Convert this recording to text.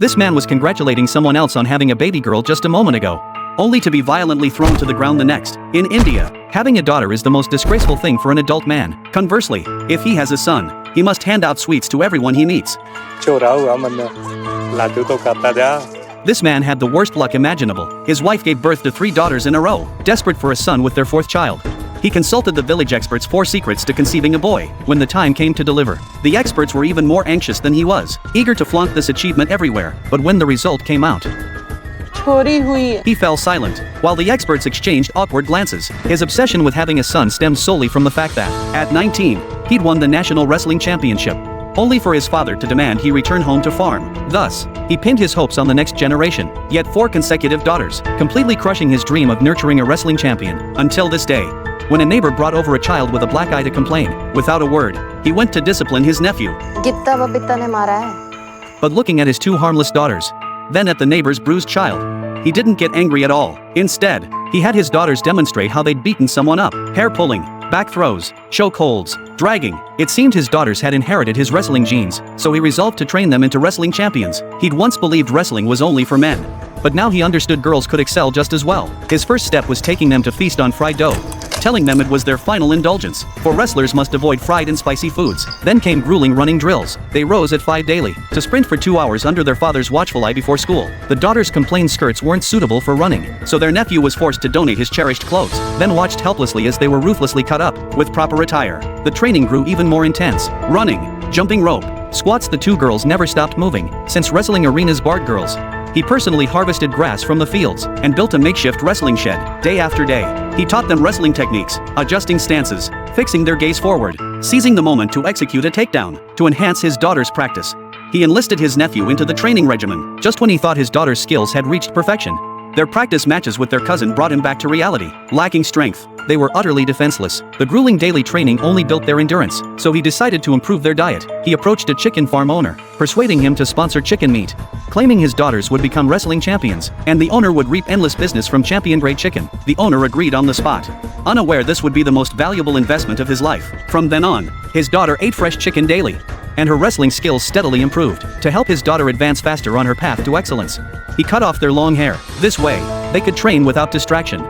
This man was congratulating someone else on having a baby girl just a moment ago, only to be violently thrown to the ground the next. In India, having a daughter is the most disgraceful thing for an adult man. Conversely, if he has a son, he must hand out sweets to everyone he meets. This man had the worst luck imaginable. His wife gave birth to 3 daughters in a row, desperate for a son with their 4th child. He consulted the village experts' 4 secrets to conceiving a boy. When the time came to deliver, the experts were even more anxious than he was, eager to flaunt this achievement everywhere. But when the result came out, he fell silent, while the experts exchanged awkward glances. His obsession with having a son stemmed solely from the fact that, at 19, he'd won the National Wrestling Championship, only for his father to demand he return home to farm. Thus, he pinned his hopes on the next generation, yet 4 consecutive daughters, completely crushing his dream of nurturing a wrestling champion. Until this day, when a neighbor brought over a child with a black eye to complain, without a word, he went to discipline his nephew. But looking at his 2 harmless daughters, then at the neighbor's bruised child, he didn't get angry at all. Instead, he had his daughters demonstrate how they'd beaten someone up. Hair pulling, back throws, choke holds, dragging. It seemed his daughters had inherited his wrestling genes, so he resolved to train them into wrestling champions. He'd once believed wrestling was only for men, but now he understood girls could excel just as well. His first step was taking them to feast on fried dough, telling them it was their final indulgence, for wrestlers must avoid fried and spicy foods. Then came grueling running drills. They rose at 5 daily, to sprint for 2 hours under their father's watchful eye before school. The daughters complained skirts weren't suitable for running, so their nephew was forced to donate his cherished clothes, then watched helplessly as they were ruthlessly cut up. With proper attire, the training grew even more intense. Running, jumping rope, squats. The 2 girls never stopped moving, since wrestling arenas barred girls. He personally harvested grass from the fields, and built a makeshift wrestling shed. Day after day, he taught them wrestling techniques, adjusting stances, fixing their gaze forward, seizing the moment to execute a takedown. To enhance his daughter's practice, he enlisted his nephew into the training regimen. Just when he thought his daughter's skills had reached perfection, their practice matches with their cousin brought him back to reality. Lacking strength, they were utterly defenseless. The grueling daily training only built their endurance, so he decided to improve their diet. He approached a chicken farm owner, persuading him to sponsor chicken meat, claiming his daughters would become wrestling champions, and the owner would reap endless business from champion-grade chicken. The owner agreed on the spot, unaware this would be the most valuable investment of his life. From then on, his daughter ate fresh chicken daily, and her wrestling skills steadily improved. To help his daughter advance faster on her path to excellence, he cut off their long hair. This way, they could train without distraction.